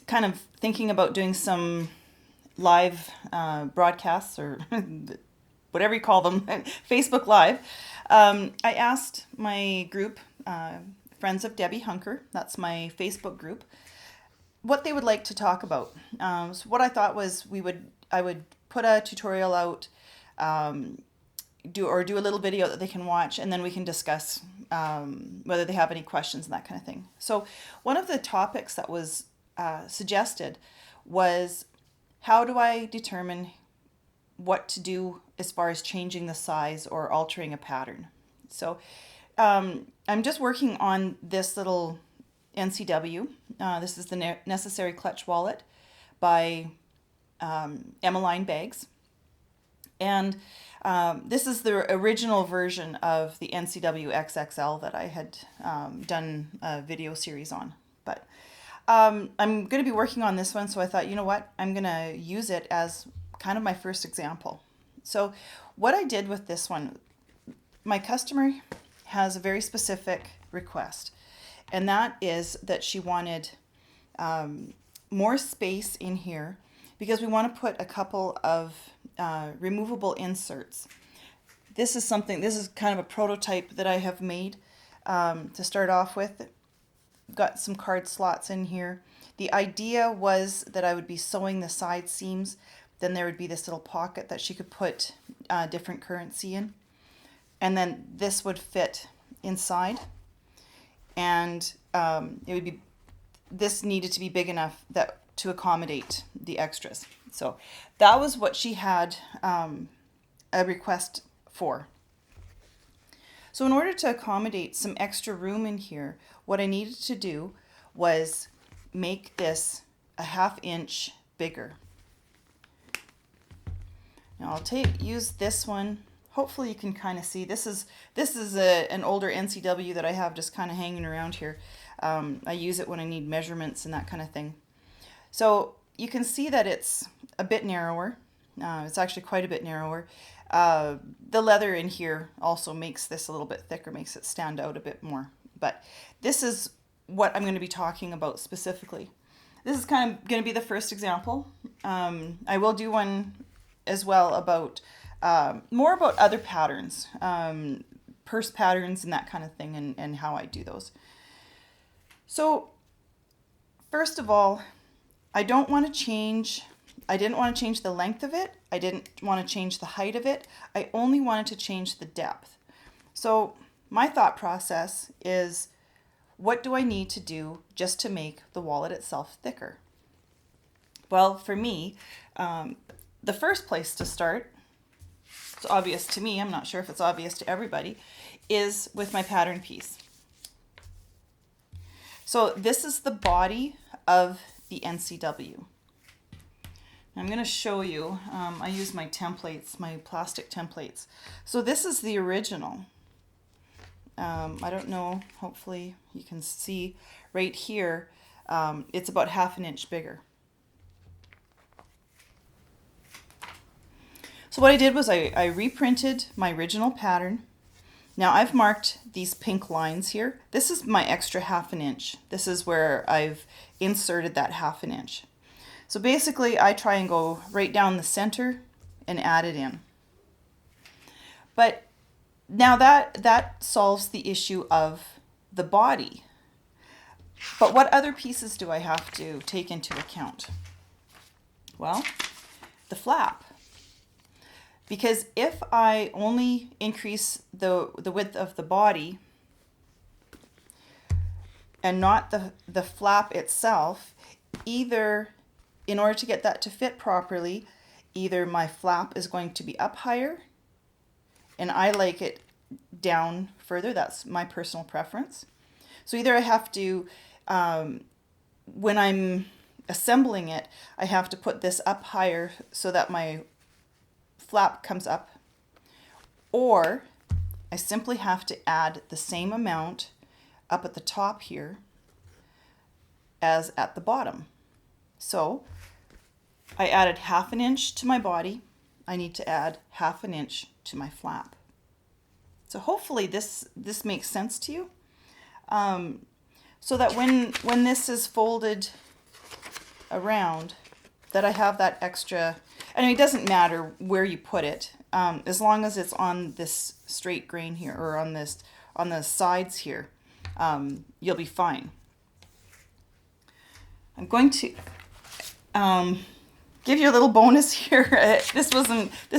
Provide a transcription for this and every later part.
kind of thinking about doing some live broadcasts or whatever you call them, Facebook Live. I asked my group, Friends of Debbie Hunker, that's my Facebook group, what they would like to talk about. So what I thought was I would put a tutorial out, do a little video that they can watch, and then we can discuss whether they have any questions and that kind of thing. So one of the topics that was suggested was, how do I determine what to do as far as changing the size or altering a pattern? So I'm just working on this little NCW. This is the Necessary Clutch Wallet by Emmeline Bags. And this is the original version of the NCW XXL that I had done a video series on. But I'm going to be working on this one, so I thought, you know what, I'm going to use it as kind of my first example. So what I did with this one, my customer has a very specific request, and that is that she wanted more space in here because we want to put a couple of removable inserts. This is kind of a prototype that I have made to start off with. Got some card slots in here. The idea was that I would be sewing the side seams, then there would be this little pocket that she could put different currency in, and then this would fit inside, and this needed to be big enough to accommodate the extras. So that was what she had a request for. So in order to accommodate some extra room in here, what I needed to do was make this a 1/2 inch bigger. Now I'll use this one. Hopefully you can kind of see. This is an older NCW that I have just kind of hanging around here. I use it when I need measurements and that kind of thing. So you can see that it's a bit narrower. It's actually quite a bit narrower. The leather in here also makes this a little bit thicker, makes it stand out a bit more. But this is what I'm going to be talking about specifically. This is kind of going to be the first example. I will do one as well about more about other patterns, purse patterns and that kind of thing, and how I do those. So first of all, I didn't want to change the length of it. I didn't want to change the height of it. I only wanted to change the depth. So my thought process is, what do I need to do just to make the wallet itself thicker? Well, for me, the first place to start, it's obvious to me, I'm not sure if it's obvious to everybody, is with my pattern piece. So this is the body of the NCW. I'm going to show you, I use my templates, my plastic templates. So this is the original. I don't know, hopefully you can see right here, it's about 1/2 inch bigger. So what I did was I reprinted my original pattern. Now I've marked these pink lines here. This is my extra 1/2 inch. This is where I've inserted that 1/2 inch. So basically I try and go right down the center and add it in. But now that solves the issue of the body. But what other pieces do I have to take into account? Well, the flap. Because if I only increase the width of the body and not the flap itself, either in order to get that to fit properly, either my flap is going to be up higher, and I like it down further. That's my personal preference. So either I have to, when I'm assembling it, I have to put this up higher so that my flap comes up, or I simply have to add the same amount up at the top here as at the bottom. So I added 1/2 inch to my body. I need to add 1/2 inch to my flap. So hopefully this makes sense to you. So that when this is folded around that I have that extra, and it doesn't matter where you put it, as long as it's on this straight grain here, or on the sides here, you'll be fine. I'm going to give you a little bonus here. This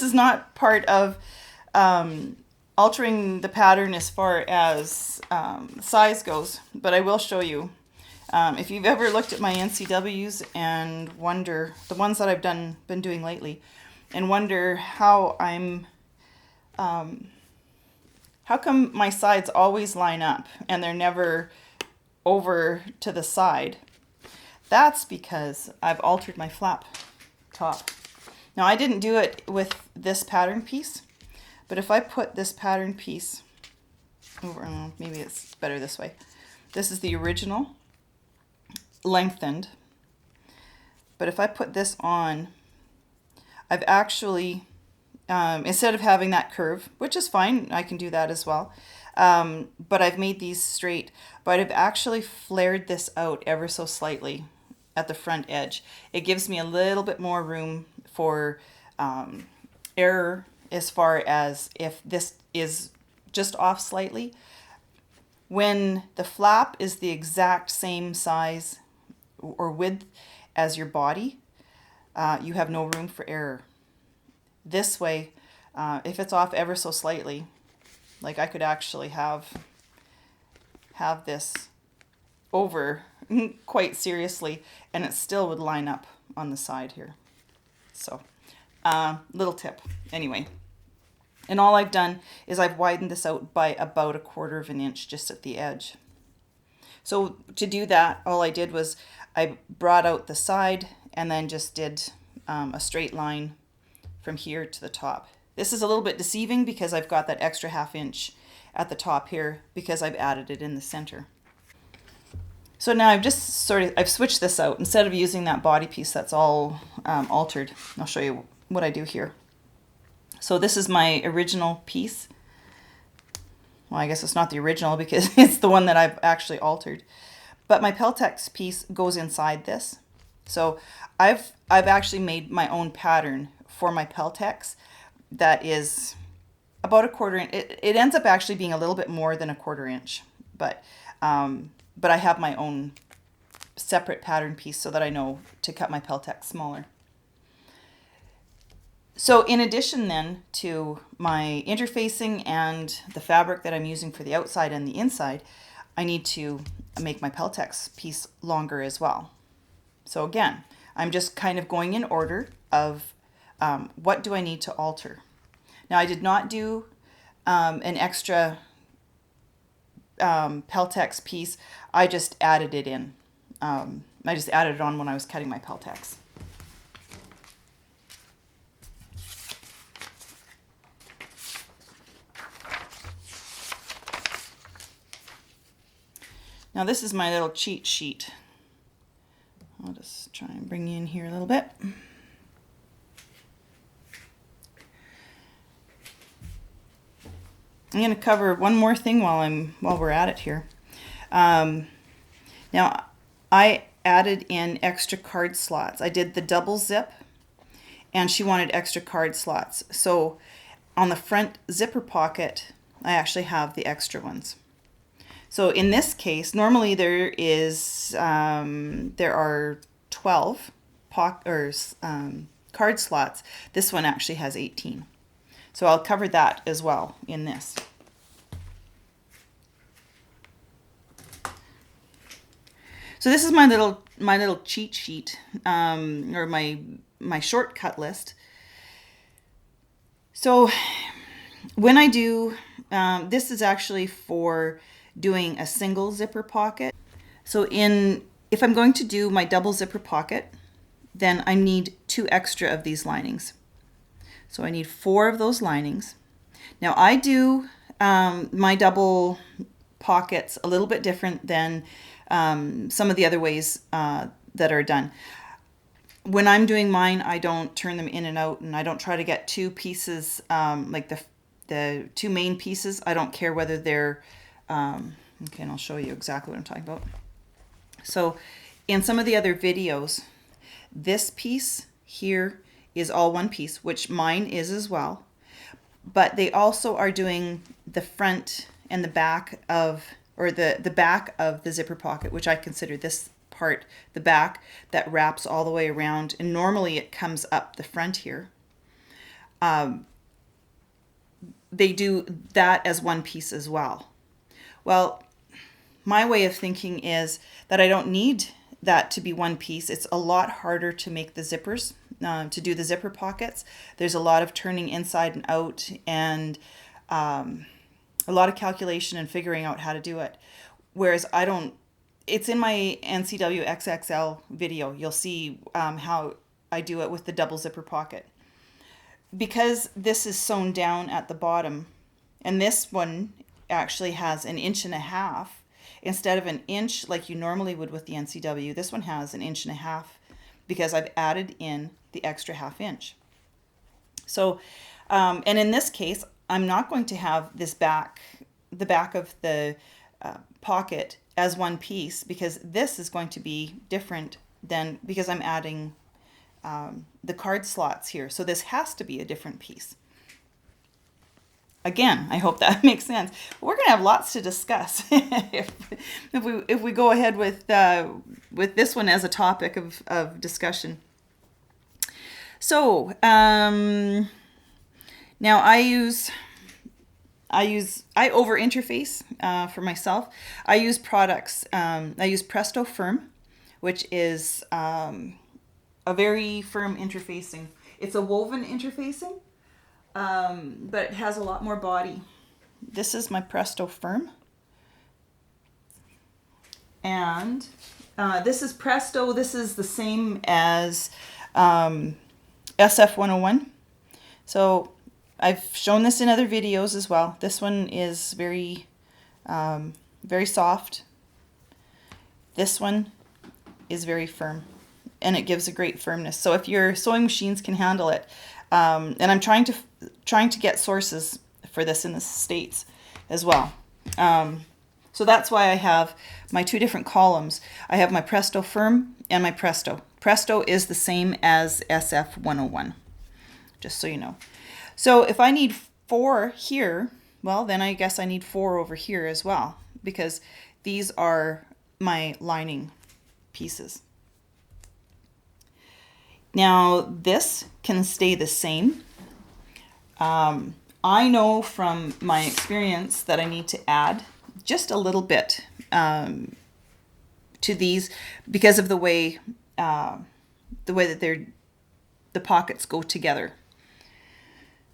is not part of altering the pattern as far as size goes, but I will show you. If you've ever looked at my NCWs and wonder, the ones that I've been doing lately, and wonder how how come my sides always line up and they're never over to the side? That's because I've altered my flap top. Now, I didn't do it with this pattern piece, but if I put this pattern piece over, maybe it's better this way. This is the original, lengthened. But if I put this on, I've actually, instead of having that curve, which is fine, I can do that as well, but I've made these straight, but I've actually flared this out ever so slightly at the front edge. It gives me a little bit more room for error as far as if this is just off slightly. When the flap is the exact same size or width as your body, you have no room for error. This way, if it's off ever so slightly, like I could actually have this over quite seriously, and it still would line up on the side here. So, little tip. Anyway, and all I've done is I've widened this out by about 1/4 of an inch just at the edge. So to do that, all I did was I brought out the side and then just did a straight line from here to the top. This is a little bit deceiving because I've got that extra 1/2 inch at the top here because I've added it in the center. So now I've switched this out. Instead of using that body piece that's all altered, I'll show you what I do here. So this is my original piece. Well, I guess it's not the original because it's the one that I've actually altered. But my Peltex piece goes inside this. So I've actually made my own pattern for my Peltex that is about 1/4 inch. It ends up actually being a little bit more than 1/4 inch, but I have my own separate pattern piece so that I know to cut my Peltex smaller. So in addition then to my interfacing and the fabric that I'm using for the outside and the inside, I need to make my Peltex piece longer as well. So again, I'm just kind of going in order of what do I need to alter. Now I did not do an extra Peltex piece. I just added it in. I just added it on when I was cutting my Peltex. Now this is my little cheat sheet. I'll just try and bring you in here a little bit. I'm going to cover one more thing while we're at it here. Now I added in extra card slots. I did the double zip, and she wanted extra card slots. So on the front zipper pocket, I actually have the extra ones. So in this case, normally there are 12 card slots. This one actually has 18. So I'll cover that as well in this. So this is my little cheat sheet, or my shortcut list. So when I do, this is actually for doing a single zipper pocket. So if I'm going to do my double zipper pocket, then I need 2 extra of these linings. So I need 4 of those linings. Now I do my double pockets a little bit different than some of the other ways that are done. When I'm doing mine, I don't turn them in and out, and I don't try to get 2 pieces, like the 2 main pieces. I don't care whether they're, okay, and I'll show you exactly what I'm talking about. So in some of the other videos, This piece here is all one piece, which mine is as well. But they also are doing the front and the back of, or the back of the zipper pocket, which I consider this part, the back, that wraps all the way around. And normally it comes up the front here. They do that as one piece as well. Well, my way of thinking is that I don't need that to be one piece. It's a lot harder to make the zippers, to do the zipper pockets. There's a lot of turning inside and out, and a lot of calculation and figuring out how to do it. Whereas I don't, it's in my NCW XXL video. You'll see how I do it with the double zipper pocket. Because this is sewn down at the bottom, and this one actually has 1.5 inches, instead of 1 inch like you normally would with the NCW, this one has 1.5 inches because I've added in the extra 1/2 inch. So, and in this case, I'm not going to have this the back of the pocket as one piece, because this is going to be different than, because I'm adding the card slots here. So this has to be a different piece. Again, I hope that makes sense. We're going to have lots to discuss if we go ahead with this one as a topic of discussion. So now I over interface for myself. I use products. I use Presto Firm, which is a very firm interfacing. It's a woven interfacing, but it has a lot more body. This is my Presto Firm. And this is Presto. This is the same as SF 101. So I've shown this in other videos as well. This one is very, very soft. This one is very firm, and it gives a great firmness. So if your sewing machines can handle it, and I'm trying to get sources for this in the States as well. So that's why I have my 2 different columns. I have my Presto Firm and my Presto. Presto is the same as SF 101, just so you know. So if I need 4 here, well, then I guess I need 4 over here as well, because these are my lining pieces. Now this can stay the same. I know from my experience that I need to add just a little bit to these, because of the way that the pockets go together.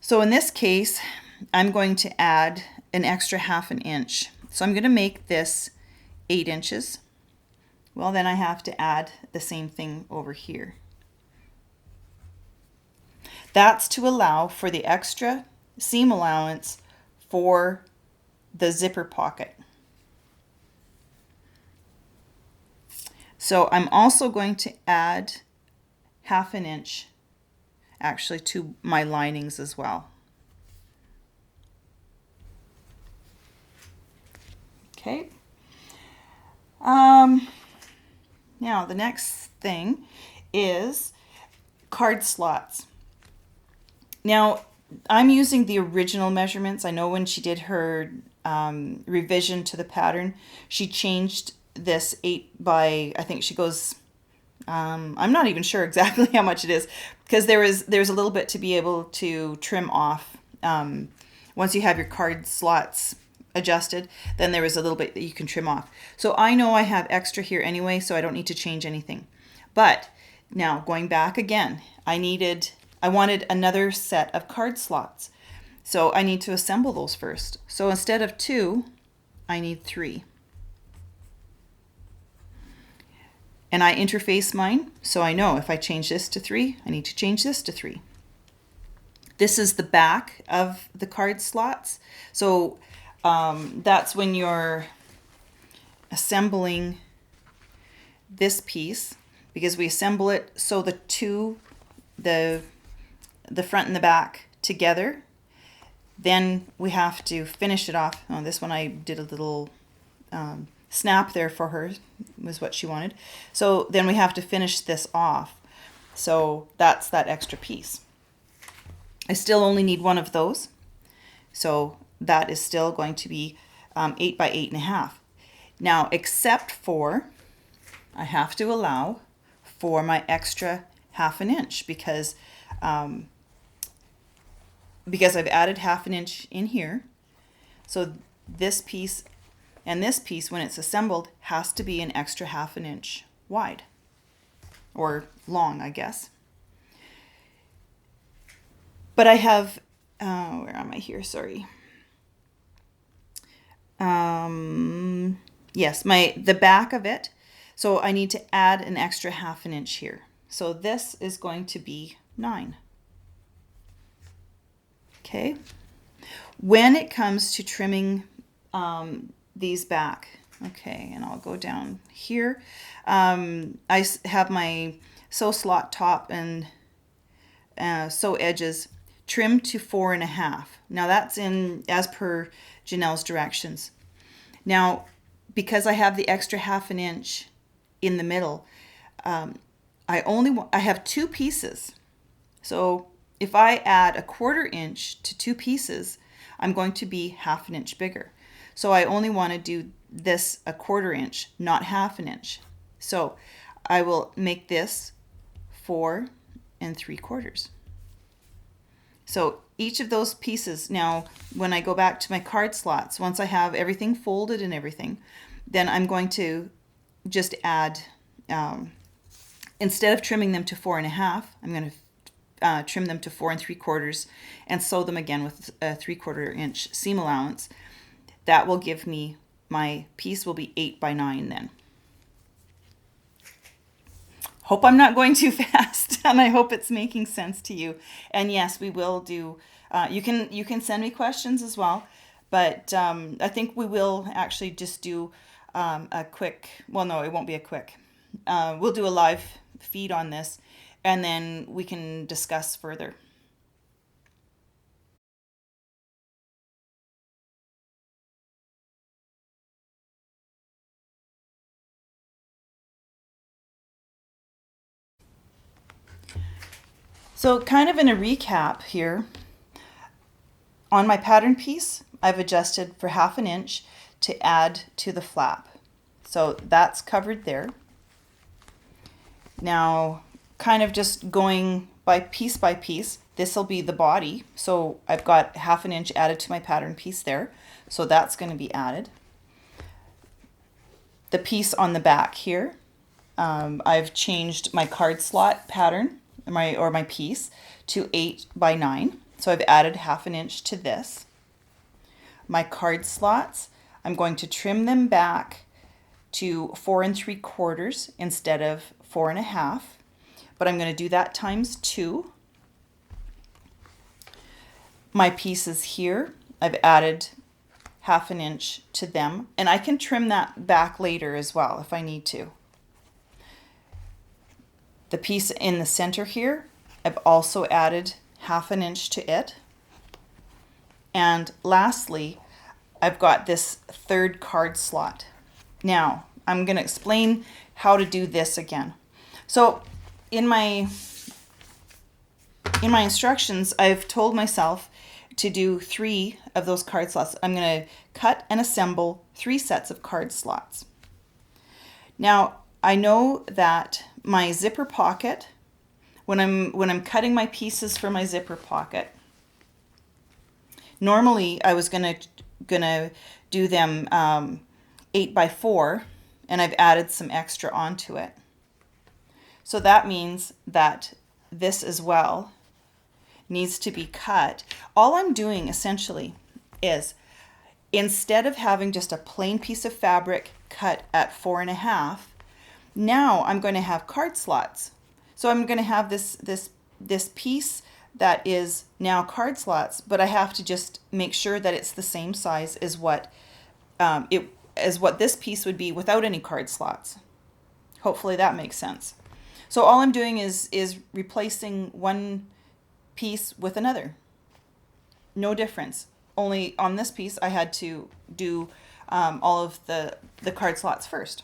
So in this case, I'm going to add an extra 1/2 inch. So I'm going to make this 8 inches. Well, then I have to add the same thing over here. That's to allow for the extra seam allowance for the zipper pocket. So I'm also going to add 1/2 inch actually to my linings as well. Okay. Now the next thing is card slots. Now I'm using the original measurements. I know when she did her revision to the pattern, she changed this 8 by, I think she goes, I'm not even sure exactly how much it is, because there's a little bit to be able to trim off. Once you have your card slots adjusted, then there is a little bit that you can trim off. So I know I have extra here anyway, so I don't need to change anything. But now going back again, I wanted another set of card slots. So I need to assemble those first. So instead of 2, I need 3. And I interface mine, so I know if I change this to 3, I need to change this to 3. This is the back of the card slots. So that's when you're assembling this piece, because we assemble it so the front and the back together. Then we have to finish it off. Oh, this one I did a little snap there for her, was what she wanted. So then we have to finish this off. So that's that extra piece. I still only need one of those. So that is still going to be 8 by 8.5. Now, except for, I have to allow for my extra 1/2 inch because I've added 1/2 inch in here. So this piece and this piece, when it's assembled, has to be an extra 1/2 inch wide, or long, I guess. But I have, where am I here? Sorry. Yes, the back of it. So I need to add an extra 1/2 inch here. So this is going to be 9. Okay. When it comes to trimming these back, okay, and I'll go down here. I have my sew slot top and sew edges trimmed to 4.5. Now that's as per Janelle's directions. Now, because I have the extra 1/2 inch in the middle, I have 2 pieces. So if I add a 1/4 inch to 2 pieces, I'm going to be 1/2 inch bigger. So I only want to do this a 1/4 inch, not 1/2 inch. So I will make this 4 3/4. So each of those pieces, now when I go back to my card slots, once I have everything folded and everything, then I'm going to just add, instead of trimming them to 4.5, I'm going to trim them to 4 3/4 and sew them again with a 3/4 inch seam allowance. That will give me, my piece will be 8 by 9 then. Hope I'm not going too fast, and I hope it's making sense to you. And yes, we will do, you can send me questions as well, but I think we will actually just do a quick, well, no, it won't be a quick. We'll do a live feed on this, and then we can discuss further. So kind of in a recap here, on my pattern piece, I've adjusted for 1/2 inch to add to the flap. So that's covered there. Now, kind of just going by piece, this will be the body. So I've got 1/2 inch added to my pattern piece there. So that's going to be added. The piece on the back here, I've changed my card slot pattern, my piece, to 8 by 9. So I've added 1/2 inch to this. My card slots, I'm going to trim them back to 4 3/4 instead of 4.5, but I'm going to do that times 2. My pieces here, I've added 1/2 inch to them, and I can trim that back later as well if I need to. The piece in the center here, I've also added 1/2 inch to it. And lastly, I've got this third card slot. Now, I'm going to explain how to do this again. So in my instructions, I've told myself to do 3 of those card slots. I'm going to cut and assemble 3 sets of card slots. Now, I know that my zipper pocket, when I'm cutting my pieces for my zipper pocket, normally I was gonna do them 8 by 4, and I've added some extra onto it. So that means that this as well needs to be cut. All I'm doing essentially is, instead of having just a plain piece of fabric cut at 4.5, now I'm going to have card slots. So I'm going to have this piece that is now card slots, but I have to just make sure that it's the same size as what this piece would be without any card slots. Hopefully that makes sense. So all I'm doing is replacing one piece with another. No difference. Only on this piece I had to do all of the card slots first.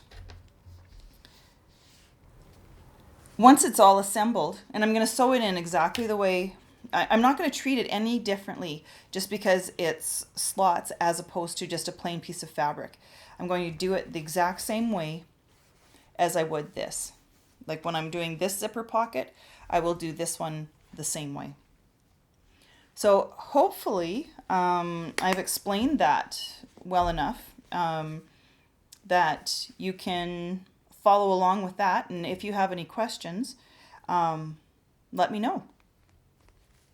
Once it's all assembled, and I'm going to sew it in exactly the way, I'm not going to treat it any differently just because it's slots as opposed to just a plain piece of fabric. I'm going to do it the exact same way as I would this. Like when I'm doing this zipper pocket, I will do this one the same way. So hopefully I've explained that well enough that you can follow along with that. And if you have any questions, let me know.